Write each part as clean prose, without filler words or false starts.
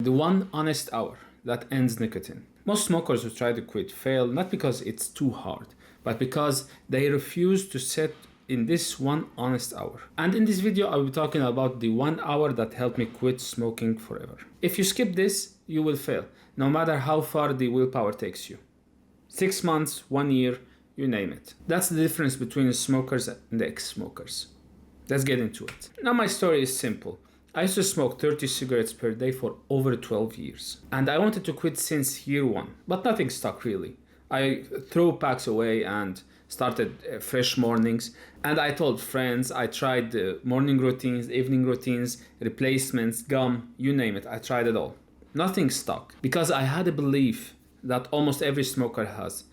The one honest hour that ends nicotine. Most smokers who try to quit fail not because it's too hard, but because they refuse to set in this one honest hour. And in this video, I will be talking about the 1 hour that helped me quit smoking forever. If you skip this, you will fail, no matter how far the willpower takes you. 6 months, 1 year, you name it. That's the difference between smokers and ex-smokers. Let's get into it. Now my story is simple. I used to smoke 30 cigarettes per day for over 12 years. And I wanted to quit since year one, but nothing stuck really. I threw packs away and started fresh mornings. And I told friends, I tried morning routines, evening routines, replacements, gum, you name it. I tried it all. Nothing stuck because I had a belief that almost every smoker has.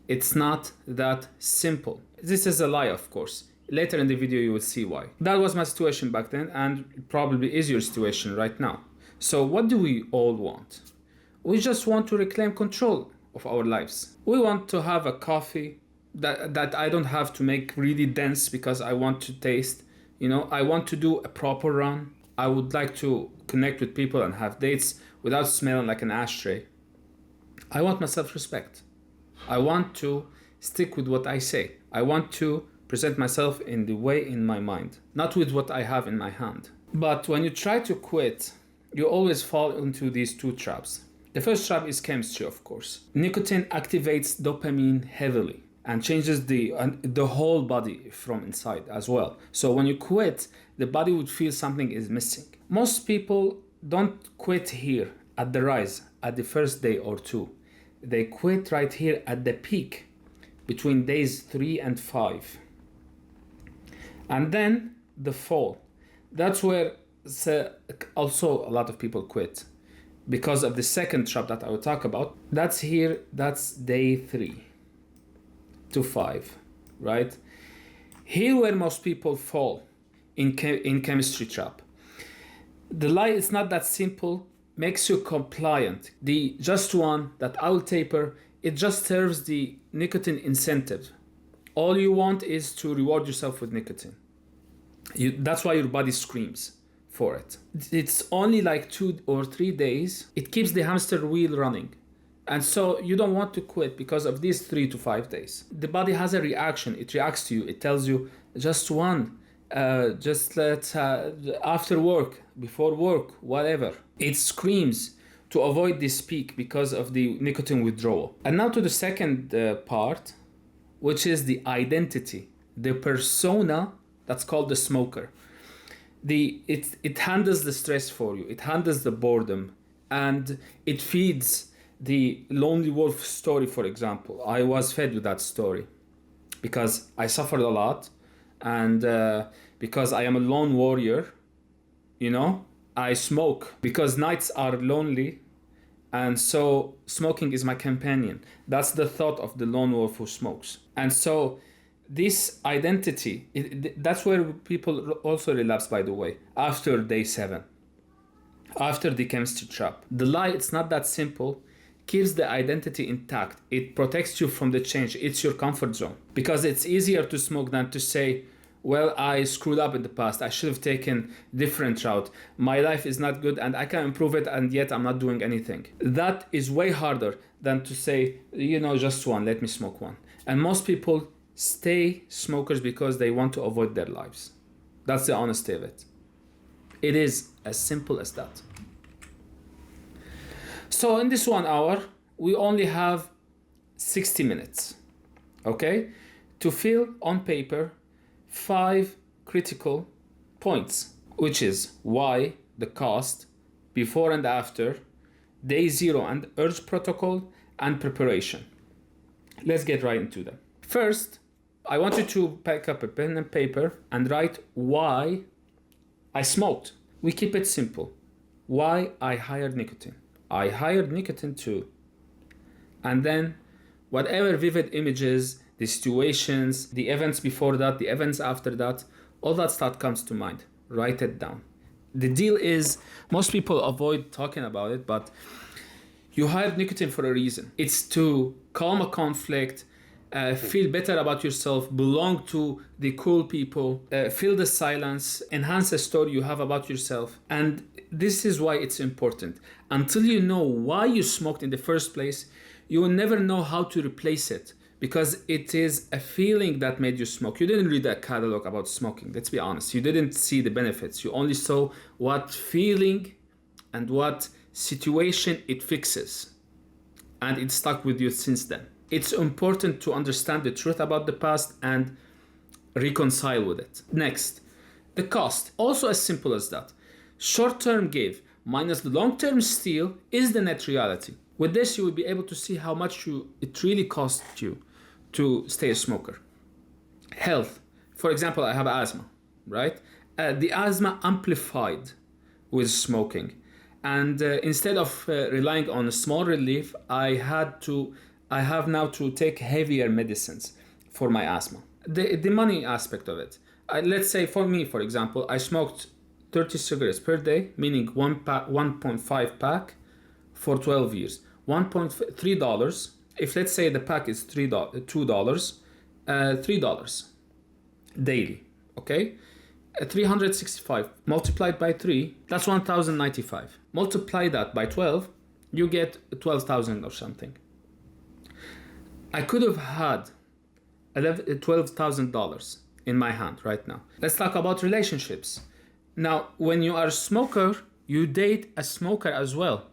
It's not that simple. This is a lie, of course. Later in the video, you will see why. That was my situation back then, and it probably is your situation right now. So what do we all want? We just want to reclaim control of our lives. We want to have a coffee that I don't have to make really dense because I want to taste. I want to do a proper run. I would like to connect with people and have dates without smelling like an ashtray. I want my self-respect. I want to stick with what I say. I want to present myself in the way in my mind, not with what I have in my hand. But when you try to quit, you always fall into these two traps. The first trap is chemistry, of course. Nicotine activates dopamine heavily and changes the whole body from inside as well. So when you quit, the body would feel something is missing. Most people don't quit here at the rise, at the first day or two. They quit right here at the peak between days 3 and 5. And then the fall. That's where also a lot of people quit because of the second trap that I will talk about. That's day 3 to 5, right? Here where most people fall in chemistry trap. The lie is not that simple, makes you compliant. The just one that I will taper, it just serves the nicotine incentive. All you want is to reward yourself with nicotine. That's why your body screams for it. It's only like 2 or 3 days. It keeps the hamster wheel running. And so you don't want to quit because of these 3 to 5 days. The body has a reaction. It reacts to you. It tells you just one, after work, before work, whatever. It screams to avoid this peak because of the nicotine withdrawal. And now to the second part, which is the identity, the persona that's called the smoker. It handles the stress for you. It handles the boredom, and it feeds the lonely wolf story, for example. I was fed with that story because I suffered a lot, and because I am a lone warrior, I smoke because nights are lonely, and so smoking is my companion. That's the thought of the lone wolf who smokes. And so this identity, that's where people also relapse, by the way, after day 7, after the chemistry trap. The lie, it's not that simple, keeps the identity intact. It protects you from the change. It's your comfort zone. Because it's easier to smoke than to say, well, I screwed up in the past. I should have taken different route. My life is not good and I can improve it, and yet I'm not doing anything. That is way harder than to say, just one, let me smoke one. And most people stay smokers because they want to avoid their lives. That's the honesty of it. It is as simple as that. So in this 1 hour, we only have 60 minutes, okay, to fill on paper 5 critical points, which is why, the cost, before and after, day 0 and urge protocol, and preparation. Let's get right into them. First, I want you to pick up a pen and paper and write why I smoked. We keep it simple. Why I hired nicotine. I hired nicotine too. And then whatever vivid images, the situations, the events before that, the events after that, all that stuff comes to mind. Write it down. The deal is, most people avoid talking about it, but you hired nicotine for a reason. It's to calm a conflict, feel better about yourself, belong to the cool people, fill the silence, enhance the story you have about yourself. And this is why it's important. Until you know why you smoked in the first place, you will never know how to replace it, because it is a feeling that made you smoke. You didn't read a catalog about smoking, let's be honest. You didn't see the benefits. You only saw what feeling and what situation it fixes. And it stuck with you since then. It's important to understand the truth about the past and reconcile with it. Next, the cost. Also as simple as that. Short-term give minus the long-term steal is the net reality. With this, you will be able to see how much it really costs you to stay a smoker. Health. For example, I have asthma, right? The asthma amplified with smoking. And instead of relying on a small relief, I have now to take heavier medicines for my asthma. The money aspect of it. Let's say for me, for example, I smoked 30 cigarettes per day, meaning 1.5 pack for 12 years. $3. If let's say the pack is $2, $3 daily, okay? 365 multiplied by 3, that's 1,095. Multiply that by 12, you get 12,000 or something. I could have had $12,000 in my hand right now. Let's talk about relationships. Now, when you are a smoker, you date a smoker as well.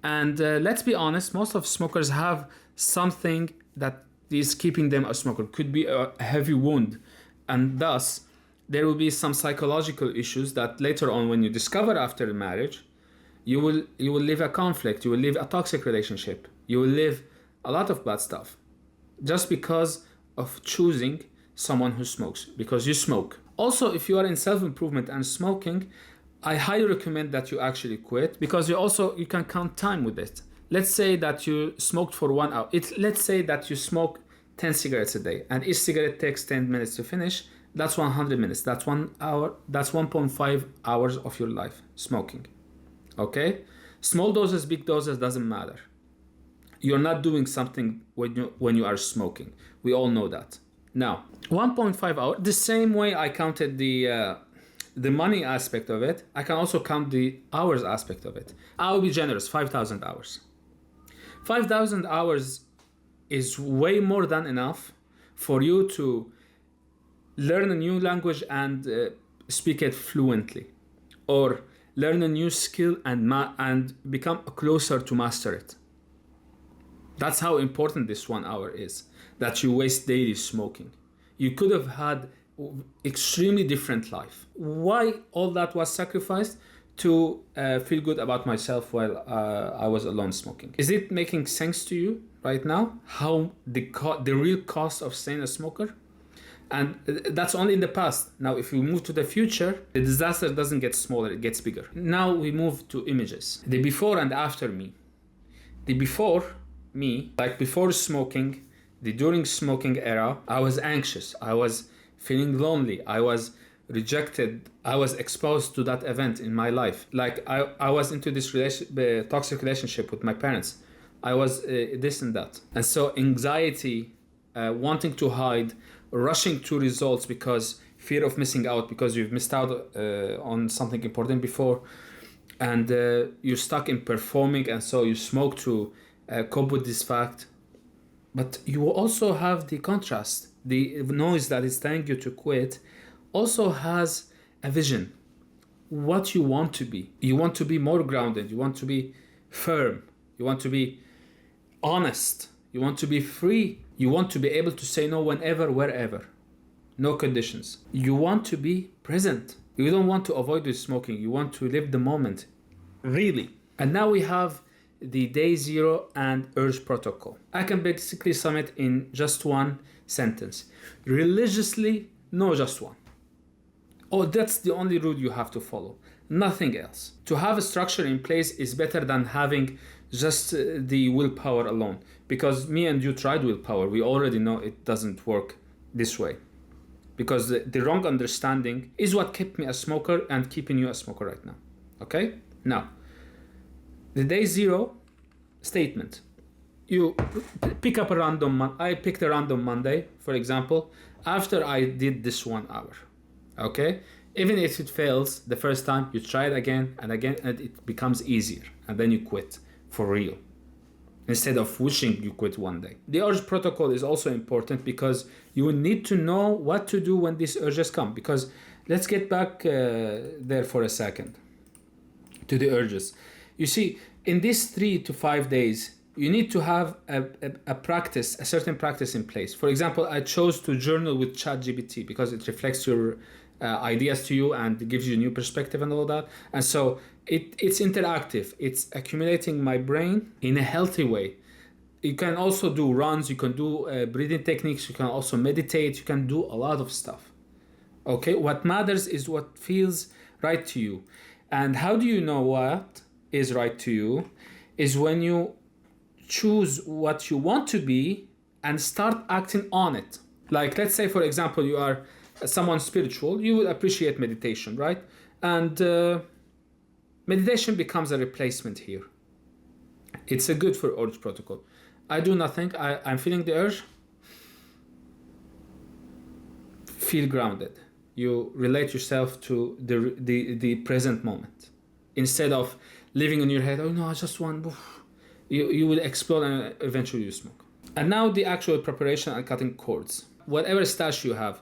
And let's be honest, most of smokers have something that is keeping them a smoker. Could be a heavy wound, and thus there will be some psychological issues that later on, when you discover after marriage, you will live a conflict, you will live a toxic relationship, you will live a lot of bad stuff just because of choosing someone who smokes, because you smoke. Also, if you are in self-improvement and smoking, I highly recommend that you actually quit, because you can count time with it. Let's say that you smoked for 1 hour. Let's say that you smoke 10 cigarettes a day, and each cigarette takes 10 minutes to finish. That's 100 minutes. That's 1 hour. That's 1.5 hours of your life smoking. Okay? Small doses, big doses, doesn't matter. You're not doing something when you are smoking. We all know that. Now, 1.5 hours, the same way I counted the money aspect of it, I can also count the hours aspect of it. I'll be generous, 5,000 hours. 5,000 hours is way more than enough for you to learn a new language and speak it fluently, or learn a new skill and become closer to master it. That's how important this 1 hour is that you waste daily smoking. You could have had extremely different life. Why all that was sacrificed? To feel good about myself while I was alone smoking. Is it making sense to you right now? How the real cost of staying a smoker? And that's only in the past. Now, if we move to the future, the disaster doesn't get smaller, it gets bigger. Now we move to images. The before and after me. The before me, like before smoking, the during smoking era, I was anxious. I was feeling lonely. I was rejected. I was exposed to that event in my life. Like I was into this toxic relationship with my parents. I was this and that. And so anxiety, wanting to hide, rushing to results because fear of missing out, because you've missed out on something important before, and you're stuck in performing, and so you smoke to cope with this fact. But you also have the contrast. The noise that is telling you to quit also has a vision. What you want to be. You want to be more grounded. You want to be firm. You want to be honest. You want to be free. You want to be able to say no whenever, wherever. No conditions. You want to be present. You don't want to avoid the smoking. You want to live the moment. Really. And now we have the day zero and urge protocol. I can basically sum it in just one sentence. Religiously, no, just one. Oh, that's the only rule you have to follow. Nothing else. To have a structure in place is better than having just the willpower alone. Because me and you tried willpower. We already know it doesn't work this way. Because the wrong understanding is what kept me a smoker and keeping you a smoker right now. Okay? Now, the day zero statement. You pick up a random I picked a random Monday, for example, after I did this 1 hour. Okay? Even if it fails the first time, you try it again and again, and it becomes easier. And then you quit for real, instead of wishing you quit one day. The urge protocol is also important because you will need to know what to do when these urges come. Because let's get back there for a second to the urges. You see, in these 3 to 5 days, you need to have a certain practice in place. For example, I chose to journal with ChatGPT because it reflects your ideas to you and gives you a new perspective and all that. And so it's interactive. It's accumulating my brain in a healthy way. You can also do runs, you can do breathing techniques, you can also meditate, you can do a lot of stuff. Okay, what matters is what feels right to you. And how do you know what is right to you? Is when you choose what you want to be and start acting on it. Like, let's say, for example, you are someone spiritual, you will appreciate meditation, right? And meditation becomes a replacement here. It's a good for urge protocol. I do nothing. I'm feeling the urge. Feel grounded. You relate yourself to the present moment, instead of living in your head. Oh no, I just want. You will explode and eventually you smoke. And now the actual preparation and cutting cords. Whatever stash you have,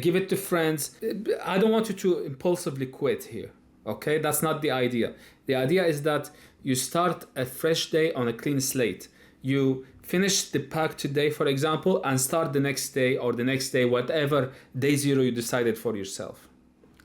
give it to friends. I don't want you to impulsively quit here. Okay, that's not the idea. The idea is that you start a fresh day on a clean slate. You finish the pack today, for example, and start the next day or the next day, whatever day 0 you decided for yourself.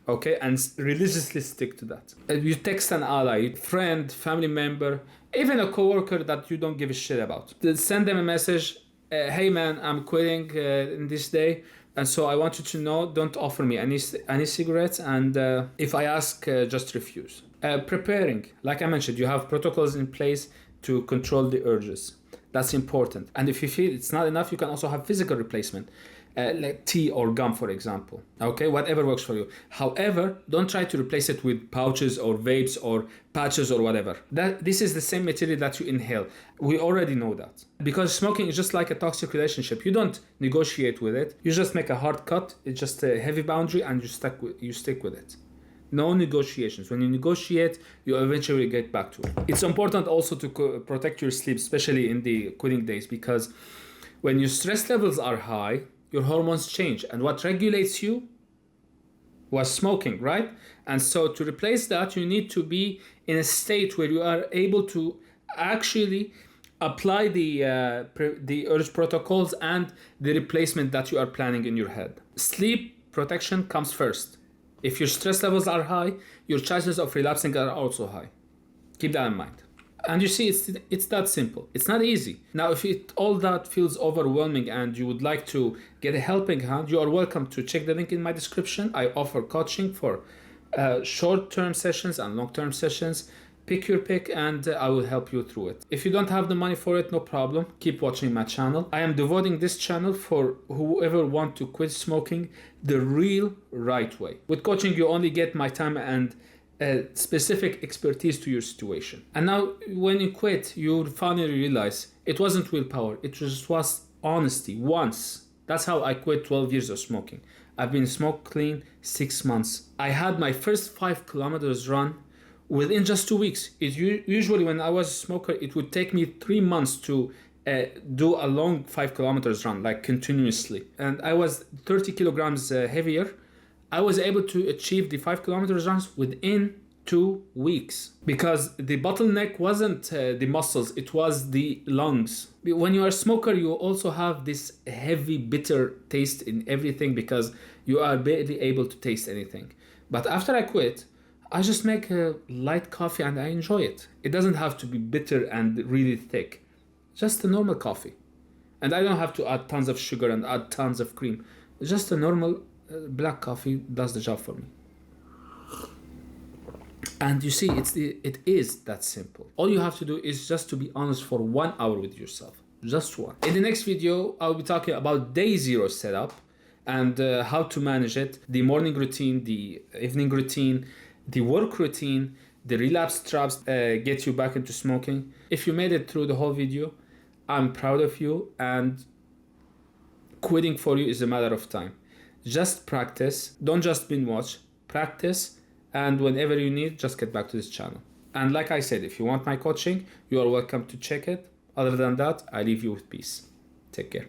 Okay, and religiously stick to that. You text an ally, friend, family member, even a coworker that you don't give a shit about. Send them a message. Hey man, I'm quitting in this day, and so I want you to know, don't offer me any cigarettes, and if I ask, just refuse. Preparing, like I mentioned, you have protocols in place to control the urges. That's important. And if you feel it's not enough, you can also have physical replacement, like tea or gum, for example. Okay, whatever works for you. However, don't try to replace it with pouches or vapes or patches or whatever. This is the same material that you inhale. We already know that. Because smoking is just like a toxic relationship. You don't negotiate with it. You just make a hard cut. It's just a heavy boundary, and you stick with it. No negotiations. When you negotiate, you eventually get back to it. It's important also to protect your sleep, especially in the quitting days, because when your stress levels are high, your hormones change, and what regulates you was smoking, right? And so to replace that, you need to be in a state where you are able to actually apply the urge protocols and the replacement that you are planning in your head. Sleep protection comes first. If your stress levels are high, your chances of relapsing are also high. Keep that in mind. And you see, it's that simple. It's not easy. Now, if all that feels overwhelming and you would like to get a helping hand, you are welcome to check the link in my description. I offer coaching for short-term sessions and long-term sessions. Pick your pick and I will help you through it. If you don't have the money for it, no problem. Keep watching my channel. I am devoting this channel for whoever want to quit smoking the real right way. With coaching, you only get my time and specific expertise to your situation. And now when you quit, you finally realize it wasn't willpower. It just was honesty once. That's how I quit 12 years of smoking. I've been smoke clean 6 months. I had my first 5 kilometers run within just 2 weeks. Usually when I was a smoker, it would take me 3 months to do a long 5 kilometers run, like continuously. And I was 30 kilograms heavier. I was able to achieve the 5 kilometers runs within 2 weeks, because the bottleneck wasn't the muscles, it was the lungs. When you are a smoker, you also have this heavy, bitter taste in everything because you are barely able to taste anything. But after I quit, I just make a light coffee and I enjoy it. It doesn't have to be bitter and really thick, just a normal coffee. And I don't have to add tons of sugar and add tons of cream. Just a normal black coffee does the job for me. And you see, it is that simple. All you have to do is just to be honest for 1 hour with yourself. Just one. In the next video, I'll be talking about day 0 setup and how to manage it, the morning routine, the evening routine, the work routine, the relapse traps get you back into smoking. If you made it through the whole video, I'm proud of you, and quitting for you is a matter of time. Just practice. Don't just binge watch. practice, and whenever you need, just get back to this channel. And like I said, if you want my coaching, you are welcome to check it. Other than that, I leave you with peace. Take care.